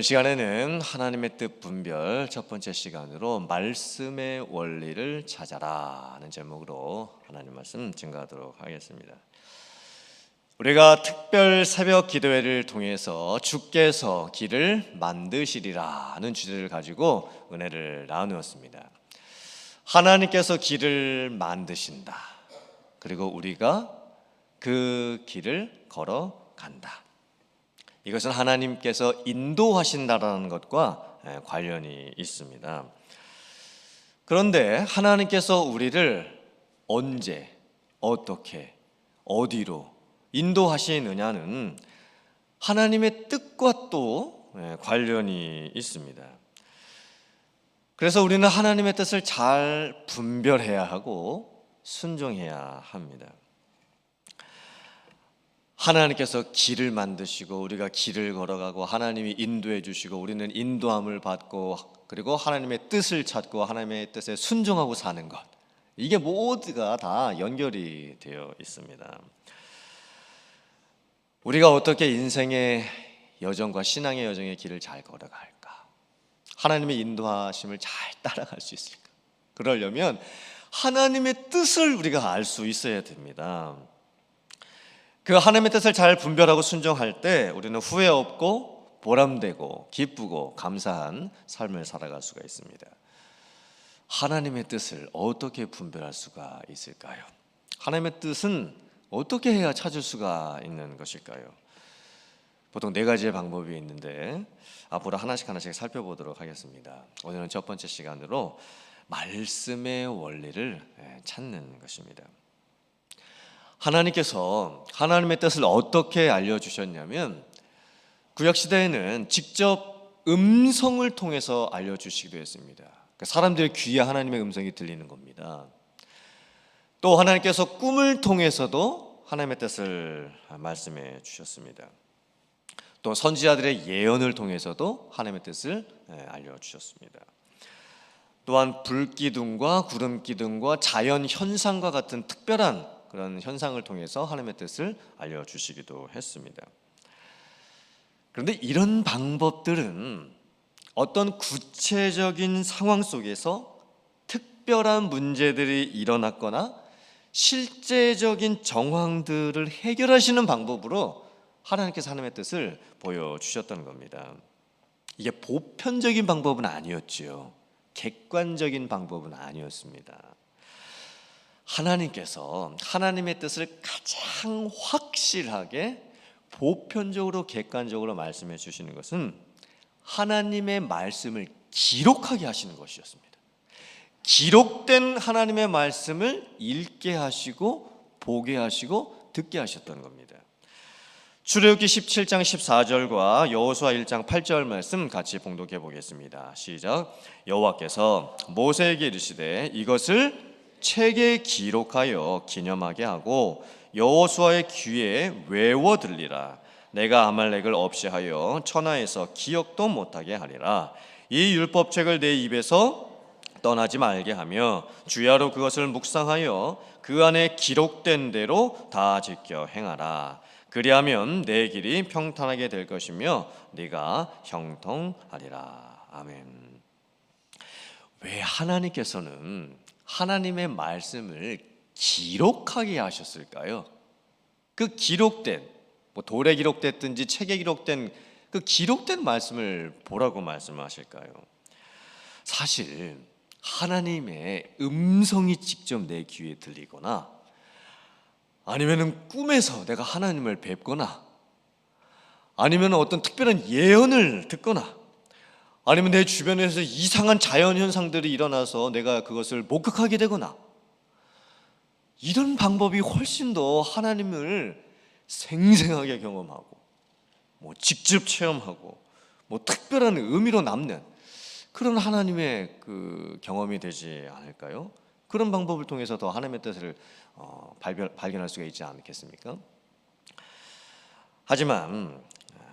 이 시간에는 하나님의 뜻 분별 첫 번째 시간으로 말씀의 원리를 찾아라 하는 제목으로 하나님 말씀 증거하도록 하겠습니다. 우리가 특별 새벽 기도회를 통해서 주께서 길을 만드시리라 하는 주제를 가지고 은혜를 나누었습니다. 하나님께서 길을 만드신다. 그리고 우리가 그 길을 걸어간다. 이것은 하나님께서 인도하신다라는 것과 관련이 있습니다. 그런데 하나님께서 우리를 언제, 어떻게, 어디로 인도하시느냐는 하나님의 뜻과 또 관련이 있습니다. 그래서 우리는 하나님의 뜻을 잘 분별해야 하고 순종해야 합니다. 하나님께서 길을 만드시고 우리가 길을 걸어가고 하나님이 인도해 주시고 우리는 인도함을 받고 그리고 하나님의 뜻을 찾고 하나님의 뜻에 순종하고 사는 것, 이게 모두가 다 연결이 되어 있습니다. 우리가 어떻게 인생의 여정과 신앙의 여정의 길을 잘 걸어갈까? 하나님의 인도하심을 잘 따라갈 수 있을까? 그러려면 하나님의 뜻을 우리가 알 수 있어야 됩니다. 그 하나님의 뜻을 잘 분별하고 순종할 때 우리는 후회 없고 보람되고 기쁘고 감사한 삶을 살아갈 수가 있습니다. 하나님의 뜻을 어떻게 분별할 수가 있을까요? 하나님의 뜻은 어떻게 해야 찾을 수가 있는 것일까요? 보통 네 가지의 방법이 있는데 앞으로 하나씩 살펴보도록 하겠습니다. 오늘은 첫 번째 시간으로 말씀의 원리를 찾는 것입니다. 하나님께서 하나님의 뜻을 어떻게 알려주셨냐면 구약시대에는 직접 음성을 통해서 알려주시기도 했습니다. 사람들의 귀에 하나님의 음성이 들리는 겁니다. 또 하나님께서 꿈을 통해서도 하나님의 뜻을 말씀해 주셨습니다. 또 선지자들의 예언을 통해서도 하나님의 뜻을 알려주셨습니다. 또한 불기둥과 구름기둥과 자연 현상과 같은 특별한 그런 현상을 통해서 하나님의 뜻을 알려주시기도 했습니다. 그런데 이런 방법들은 어떤 구체적인 상황 속에서 특별한 문제들이 일어났거나 실제적인 정황들을 해결하시는 방법으로 하나님께서 하나님의 뜻을 보여주셨던 겁니다. 이게 보편적인 방법은 아니었지요. 객관적인 방법은 아니었습니다. 하나님께서 하나님의 뜻을 가장 확실하게 보편적으로 객관적으로 말씀해 주시는 것은 하나님의 말씀을 기록하게 하시는 것이었습니다. 기록된 하나님의 말씀을 읽게 하시고 보게 하시고 듣게 하셨던 겁니다. 출애굽기 17장 14절과 여호수아 1장 8절 말씀 같이 봉독해 보겠습니다. 시작. 여호와께서 모세에게 이르시되 이것을 책에 기록하여 기념하게 하고 여호수아의 귀에 외워 들리라. 내가 아말렉을 없이 하여 천하에서 기억도 못하게 하리라. 이 율법책을 내 입에서 떠나지 말게 하며 주야로 그것을 묵상하여 그 안에 기록된 대로 다 지켜 행하라. 그리하면 내 길이 평탄하게 될 것이며 네가 형통하리라. 아멘. 왜 하나님께서는 하나님의 말씀을 기록하게 하셨을까요? 그 기록된, 돌에 기록됐든지 책에 기록된 그 기록된 말씀을 보라고 말씀하실까요? 사실 하나님의 음성이 직접 내 귀에 들리거나 아니면 꿈에서 내가 하나님을 뵙거나 아니면 어떤 특별한 예언을 듣거나 아니면 내 주변에서 이상한 자연현상들이 일어나서 내가 그것을 목격하게 되거나 이런 방법이 훨씬 더 하나님을 생생하게 경험하고 직접 체험하고 특별한 의미로 남는 그런 하나님의 그 경험이 되지 않을까요? 그런 방법을 통해서 더 하나님의 뜻을 발견할 수가 있지 않겠습니까? 하지만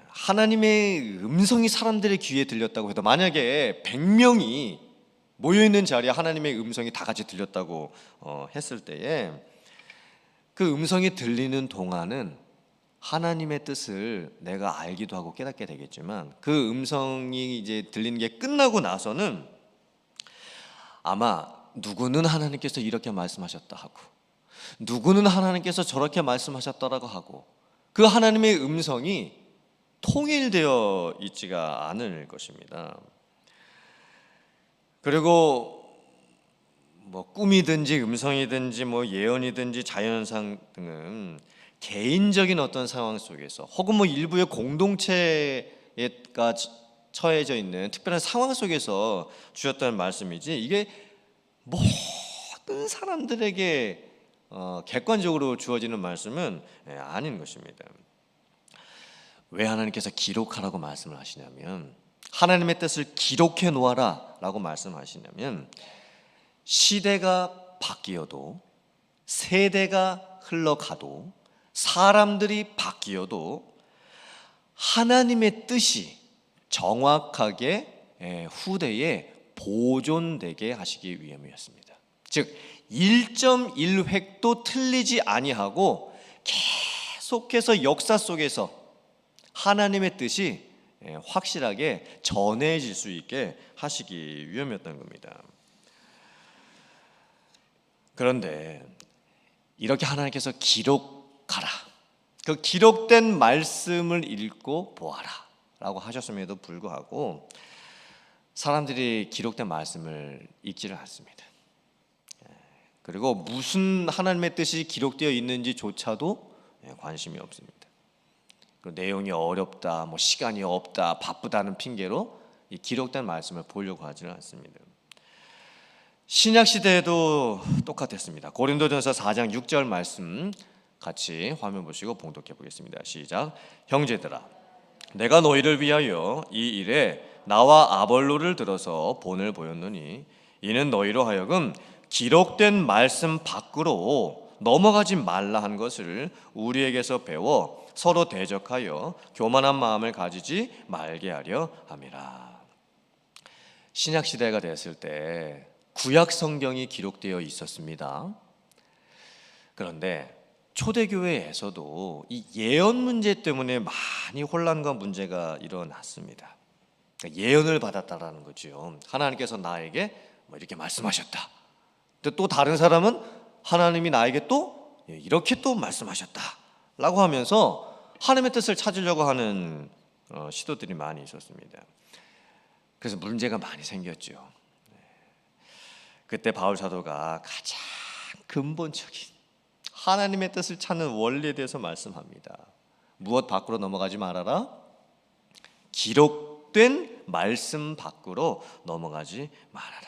하나님의 음성이 사람들의 귀에 들렸다고 해도 만약에 100명이 모여있는 자리에 하나님의 음성이 다 같이 들렸다고 했을 때에 그 음성이 들리는 동안은 하나님의 뜻을 내가 알기도 하고 깨닫게 되겠지만 그 음성이 이제 들리는 게 끝나고 나서는 아마 누구는 하나님께서 이렇게 말씀하셨다 하고 누구는 하나님께서 저렇게 말씀하셨다라고 하고 그 하나님의 음성이 통일되어 있지가 않을 것입니다. 그리고 뭐 꿈이든지 음성이든지 뭐 예언이든지 자연현상 등은 개인적인 어떤 상황 속에서 혹은 뭐 일부의 공동체가 처해져 있는 특별한 상황 속에서 주셨다는 말씀이지 이게 모든 사람들에게 객관적으로 주어지는 말씀은 아닌 것입니다. 왜 하나님께서 기록하라고 말씀을 하시냐면 하나님의 뜻을 기록해 놓아라 라고 말씀하시냐면 시대가 바뀌어도 세대가 흘러가도 사람들이 바뀌어도 하나님의 뜻이 정확하게 후대에 보존되게 하시기 위함이었습니다. 즉 1.1획도 틀리지 아니하고 계속해서 역사 속에서 하나님의 뜻이 확실하게 전해질 수 있게 하시기 위함이었던 겁니다. 그런데 이렇게 하나님께서 기록하라, 그 기록된 말씀을 읽고 보아라 라고 하셨음에도 불구하고 사람들이 기록된 말씀을 읽지를 않습니다. 그리고 무슨 하나님의 뜻이 기록되어 있는지조차도 관심이 없습니다. 그 내용이 어렵다, 뭐 시간이 없다, 바쁘다는 핑계로 이 기록된 말씀을 보려고 하지는 않습니다. 신약 시대에도 똑같았습니다. 고린도전서 4장 6절 말씀 같이 화면 보시고 봉독해 보겠습니다. 시작. 형제들아, 내가 너희를 위하여 이 일에 나와 아볼로를 들어서 본을 보였노니 이는 너희로 하여금 기록된 말씀 밖으로 넘어가지 말라 한 것을 우리에게서 배워 서로 대적하여 교만한 마음을 가지지 말게 하려 함이라. 신약 시대가 됐을 때 구약 성경이 기록되어 있었습니다. 그런데 초대교회에서도 이 예언 문제 때문에 많이 혼란과 문제가 일어났습니다. 예언을 받았다라는 거죠. 하나님께서 나에게 이렇게 말씀하셨다. 또 다른 사람은 하나님이 나에게 또 이렇게 또 말씀하셨다라고 하면서 하나님의 뜻을 찾으려고 하는 시도들이 많이 있었습니다. 그래서 문제가 많이 생겼죠. 그때 바울 사도가 가장 근본적인 하나님의 뜻을 찾는 원리에 대해서 말씀합니다. 무엇 밖으로 넘어가지 말아라? 기록된 말씀 밖으로 넘어가지 말아라.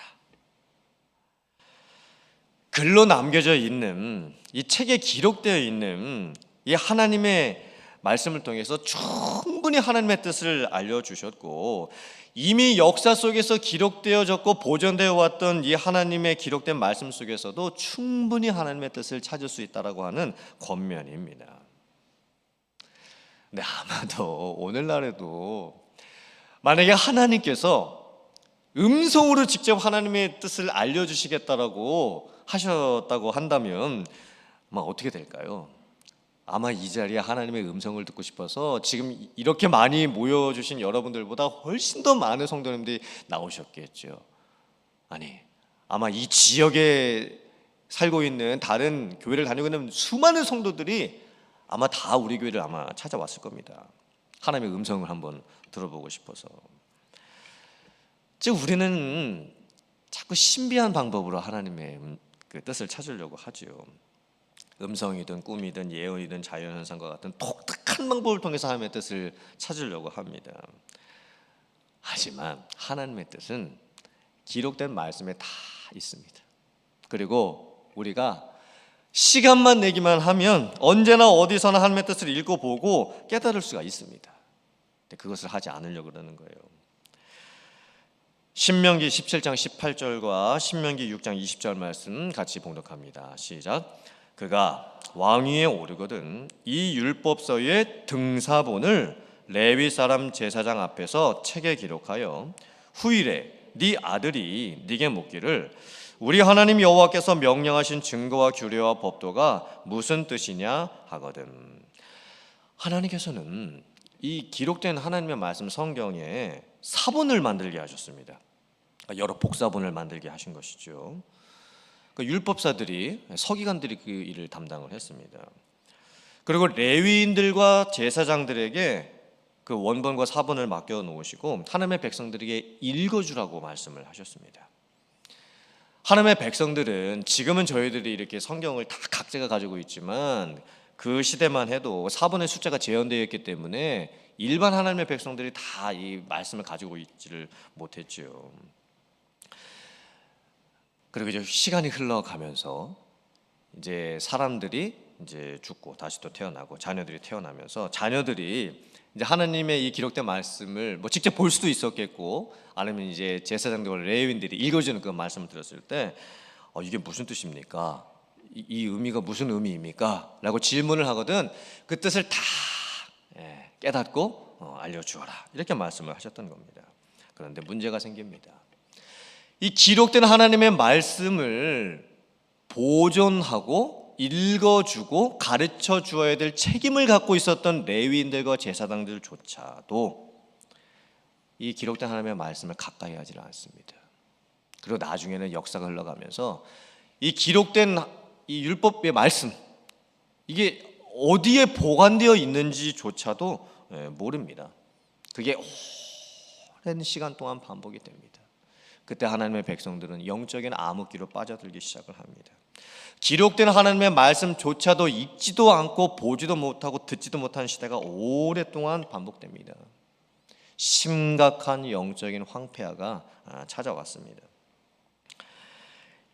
글로 남겨져 있는 이 책에 기록되어 있는 이 하나님의 말씀을 통해서 충분히 하나님의 뜻을 알려주셨고 이미 역사 속에서 기록되어졌고 보존되어 왔던 이 하나님의 기록된 말씀 속에서도 충분히 하나님의 뜻을 찾을 수 있다라고 하는 권면입니다. 근데 아마도 오늘날에도 만약에 하나님께서 음성으로 직접 하나님의 뜻을 알려주시겠다라고 하셨다고 한다면 아마 어떻게 될까요? 아마 이 자리에 하나님의 음성을 듣고 싶어서 지금 이렇게 많이 모여주신 여러분들보다 훨씬 더 많은 성도님들이 나오셨겠죠. 아니, 아마 이 지역에 살고 있는 다른 교회를 다니고 있는 수많은 성도들이 아마 다 우리 교회를 아마 찾아왔을 겁니다. 하나님의 음성을 한번 들어보고 싶어서. 즉 우리는 자꾸 신비한 방법으로 하나님의 그 뜻을 찾으려고 하죠. 음성이든 꿈이든 예언이든 자연현상과 같은 독특한 방법을 통해서 하나님의 뜻을 찾으려고 합니다. 하지만 하나님의 뜻은 기록된 말씀에 다 있습니다. 그리고 우리가 시간만 내기만 하면 언제나 어디서나 하나님의 뜻을 읽고 보고 깨달을 수가 있습니다. 근데 그것을 하지 않으려고 그러는 거예요. 신명기 17장 18절과 신명기 6장 20절 말씀 같이 봉독합니다. 시작. 그가 왕위에 오르거든 이 율법서의 등사본을 레위 사람 제사장 앞에서 책에 기록하여 후일에 네 아들이 네게 묻기를 우리 하나님 여호와께서 명령하신 증거와 규례와 법도가 무슨 뜻이냐 하거든. 하나님께서는 이 기록된 하나님의 말씀 성경에 사본을 만들게 하셨습니다. 여러 복사본을 만들게 하신 것이죠. 율법사들이, 서기관들이 그 일을 담당을 했습니다. 그리고 레위인들과 제사장들에게 그 원본과 사본을 맡겨 놓으시고 하나님의 백성들에게 읽어주라고 말씀을 하셨습니다. 하나님의 백성들은 지금은 저희들이 이렇게 성경을 다 각자가 가지고 있지만 그 시대만 해도 사본의 숫자가 제한되어 있기 때문에 일반 하나님의 백성들이 다 이 말씀을 가지고 있지를 못했죠. 그리고 이제 시간이 흘러가면서 이제 사람들이 이제 죽고 다시 또 태어나고 자녀들이 태어나면서 자녀들이 이제 하나님의 이 기록된 말씀을 뭐 직접 볼 수도 있었겠고 아니면 이제 제사장들과 레위인들이 읽어주는 그 말씀을 들었을 때 이게 무슨 뜻입니까? 이 의미가 무슨 의미입니까? 라고 질문을 하거든 그 뜻을 다 깨닫고 알려주어라 이렇게 말씀을 하셨던 겁니다. 그런데 문제가 생깁니다. 이 기록된 하나님의 말씀을 보존하고 읽어주고 가르쳐 주어야 될 책임을 갖고 있었던 레위인들과 제사장들조차도 이 기록된 하나님의 말씀을 가까이 하지 않습니다. 그리고 나중에는 역사가 흘러가면서 이 기록된 이 율법의 말씀 이게 어디에 보관되어 있는지조차도 모릅니다. 그게 오랜 시간 동안 반복이 됩니다. 그때 하나님의 백성들은 영적인 암흑기로 빠져들기 시작을 합니다. 기록된 하나님의 말씀조차도 읽지도 않고 보지도 못하고 듣지도 못한 시대가 오랫동안 반복됩니다. 심각한 영적인 황폐화가 찾아왔습니다.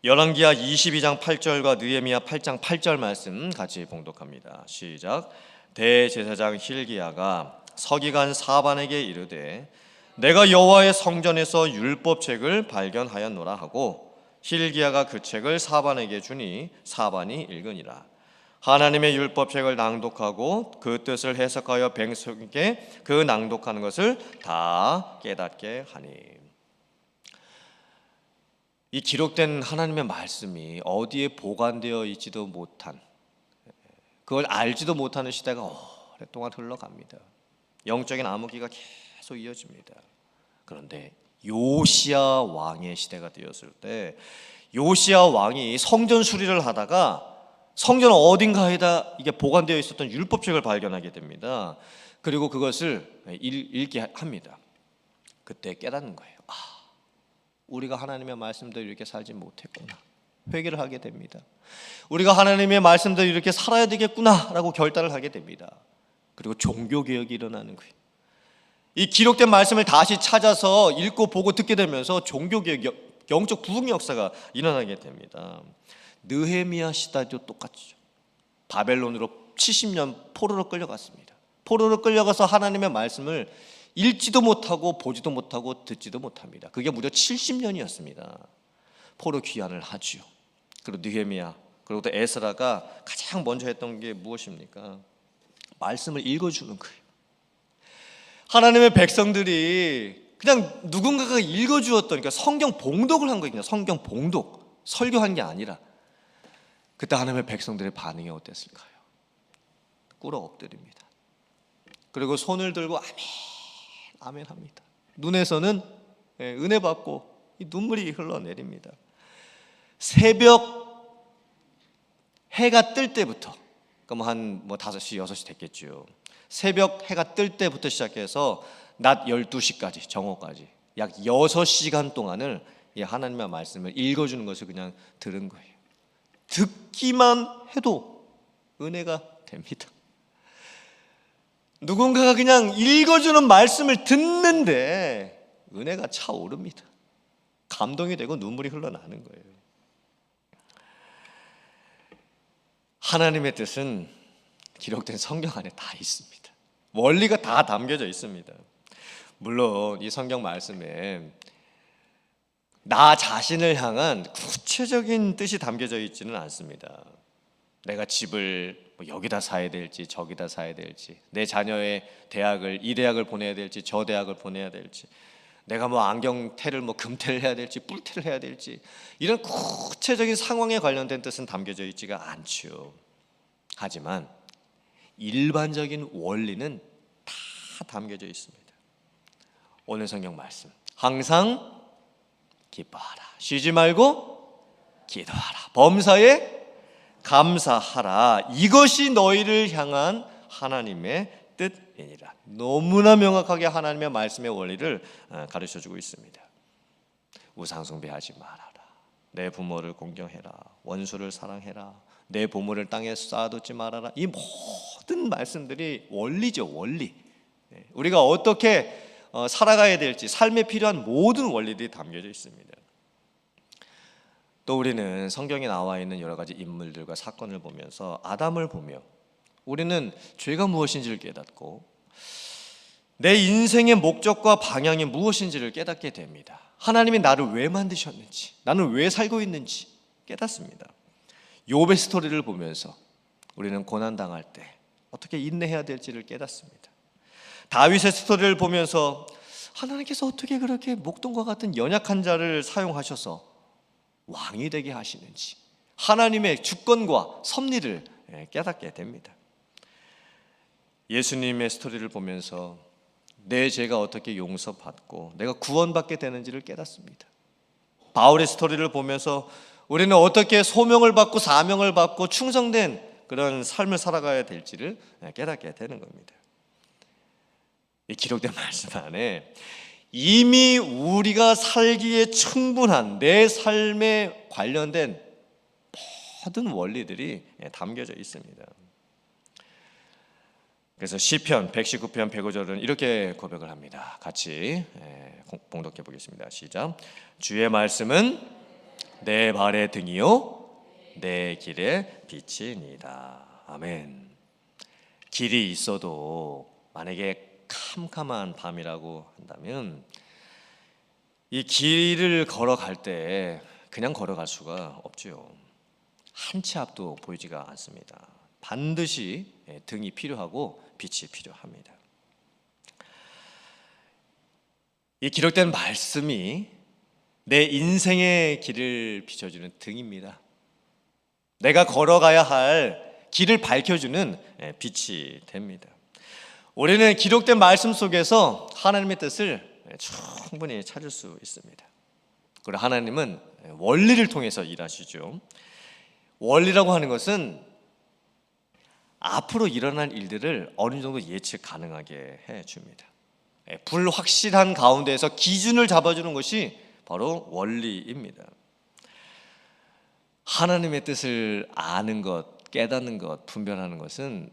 열왕기하 22장 8절과 느헤미야 8장 8절 말씀 같이 봉독합니다. 시작. 대제사장 힐기야가 서기관 사반에게 이르되 내가 여호와의 성전에서 율법책을 발견하였노라 하고 힐기야가 그 책을 사반에게 주니 사반이 읽으니라. 하나님의 율법책을 낭독하고 그 뜻을 해석하여 백성에게 그 낭독하는 것을 다 깨닫게 하니. 이 기록된 하나님의 말씀이 어디에 보관되어 있지도 못한 그걸 알지도 못하는 시대가 오랫동안 흘러갑니다. 영적인 암흑기가 계속 이어집니다. 그런데 요시야 왕의 시대가 되었을 때 요시야 왕이 성전 수리를 하다가 성전 어딘가에다 이게 보관되어 있었던 율법책을 발견하게 됩니다. 그리고 그것을 읽게 합니다. 그때 깨닫는 거예요. 우리가 하나님의 말씀대로 이렇게 살지 못했구나. 회개를 하게 됩니다. 우리가 하나님의 말씀대로 이렇게 살아야 되겠구나라고 결단을 하게 됩니다. 그리고 종교개혁이 일어나는 거예요. 이 기록된 말씀을 다시 찾아서 읽고 보고 듣게 되면서 종교개혁, 영적 부흥 역사가 일어나게 됩니다. 느헤미야 시대도 똑같죠. 바벨론으로 70년 포로로 끌려갔습니다. 포로로 끌려가서 하나님의 말씀을 읽지도 못하고 보지도 못하고 듣지도 못합니다. 그게 무려 70년이었습니다. 포로 귀환을 하죠. 그리고 느헤미야 그리고 또 에스라가 가장 먼저 했던 게 무엇입니까? 말씀을 읽어주는 거예요. 하나님의 백성들이 그냥 누군가가 읽어주었던 그러니까 성경 봉독을 한 거예요. 성경 봉독, 설교한 게 아니라. 그때 하나님의 백성들의 반응이 어땠을까요? 꿇어 엎드립니다. 그리고 손을 들고 아멘, 아멘 합니다. 눈에서는 은혜 받고 눈물이 흘러내립니다. 새벽 해가 뜰 때부터 그럼 한 5시, 6시 됐겠죠. 새벽 해가 뜰 때부터 시작해서 낮 12시까지 정오까지 약 6시간 동안을 하나님의 말씀을 읽어주는 것을 그냥 들은 거예요. 듣기만 해도 은혜가 됩니다. 누군가가 그냥 읽어주는 말씀을 듣는데 은혜가 차오릅니다. 감동이 되고 눈물이 흘러나는 거예요. 하나님의 뜻은 기록된 성경 안에 다 있습니다. 원리가 다 담겨져 있습니다. 물론 이 성경 말씀에 나 자신을 향한 구체적인 뜻이 담겨져 있지는 않습니다. 내가 집을 여기다 사야 될지 저기다 사야 될지, 내 자녀의 대학을 이 대학을 보내야 될지 저 대학을 보내야 될지, 내가 안경테를 금테를 해야 될지 뿔테를 해야 될지, 이런 구체적인 상황에 관련된 뜻은 담겨져 있지가 않죠. 하지만 일반적인 원리는 다 담겨져 있습니다. 오늘 성경 말씀, 항상 기뻐하라, 쉬지 말고 기도하라, 범사에 감사하라, 이것이 너희를 향한 하나님의 뜻이니라. 너무나 명확하게 하나님의 말씀의 원리를 가르쳐주고 있습니다. 우상숭배하지 말아라, 내 부모를 공경해라, 원수를 사랑해라, 내 보물을 땅에 쌓아두지 말아라. 이 모든 말씀들이 원리죠, 원리. 우리가 어떻게 살아가야 될지, 삶에 필요한 모든 원리들이 담겨져 있습니다. 또 우리는 성경에 나와 있는 여러 가지 인물들과 사건을 보면서 아담을 보며 우리는 죄가 무엇인지를 깨닫고 내 인생의 목적과 방향이 무엇인지를 깨닫게 됩니다. 하나님이 나를 왜 만드셨는지, 나는 왜 살고 있는지 깨닫습니다. 욥의 스토리를 보면서 우리는 고난당할 때 어떻게 인내해야 될지를 깨닫습니다. 다윗의 스토리를 보면서 하나님께서 어떻게 그렇게 목동과 같은 연약한 자를 사용하셔서 왕이 되게 하시는지, 하나님의 주권과 섭리를 깨닫게 됩니다. 예수님의 스토리를 보면서 내 죄가 어떻게 용서받고 내가 구원받게 되는지를 깨닫습니다. 바울의 스토리를 보면서 우리는 어떻게 소명을 받고 사명을 받고 충성된 그런 삶을 살아가야 될지를 깨닫게 되는 겁니다. 이 기록된 말씀 안에 이미 우리가 살기에 충분한 내 삶에 관련된 모든 원리들이 담겨져 있습니다. 그래서 시편 119편 105절은 이렇게 고백을 합니다. 같이 봉독해 보겠습니다. 시작. 주의 말씀은 내 발의 등이요 내 길의 빛이니이다. 아멘. 길이 있어도 만약에 캄캄한 밤이라고 한다면 이 길을 걸어갈 때 그냥 걸어갈 수가 없죠. 한 치 앞도 보이지가 않습니다. 반드시 등이 필요하고 빛이 필요합니다. 이 기록된 말씀이 내 인생의 길을 비춰주는 등입니다. 내가 걸어가야 할 길을 밝혀주는 빛이 됩니다. 우리는 기록된 말씀 속에서 하나님의 뜻을 충분히 찾을 수 있습니다. 그리고 하나님은 원리를 통해서 일하시죠. 원리라고 하는 것은 앞으로 일어날 일들을 어느 정도 예측 가능하게 해줍니다. 불확실한 가운데에서 기준을 잡아주는 것이 바로 원리입니다. 하나님의 뜻을 아는 것, 깨닫는 것, 분별하는 것은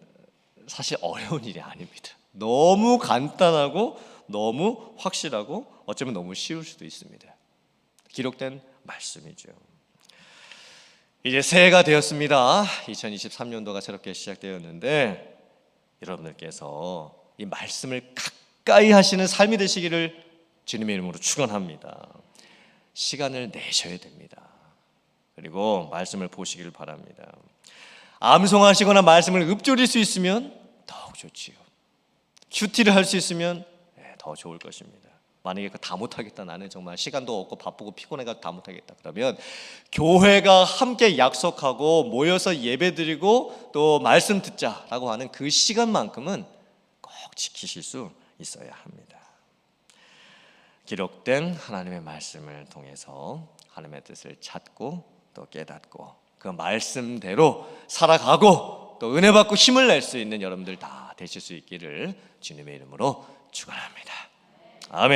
사실 어려운 일이 아닙니다. 너무 간단하고 너무 확실하고 어쩌면 너무 쉬울 수도 있습니다. 기록된 말씀이죠. 이제 새해가 되었습니다. 2023년도가 새롭게 시작되었는데 여러분들께서 이 말씀을 가까이 하시는 삶이 되시기를 주님의 이름으로 축원합니다. 시간을 내셔야 됩니다. 그리고 말씀을 보시길 바랍니다. 암송하시거나 말씀을 읊조릴 수 있으면 더욱 좋지요. 큐티를 할 수 있으면 더 좋을 것입니다. 만약에 다 못하겠다, 나는 정말 시간도 없고 바쁘고 피곤해가 다 못하겠다, 그러면 교회가 함께 약속하고 모여서 예배드리고 또 말씀 듣자라고 하는 그 시간만큼은 꼭 지키실 수 있어야 합니다. 기록된 하나님의 말씀을 통해서 하나님의 뜻을 찾고 또 깨닫고 그 말씀대로 살아가고 또 은혜 받고 힘을 낼 수 있는 여러분들 다 되실 수 있기를 주님의 이름으로 축원합니다. 아멘.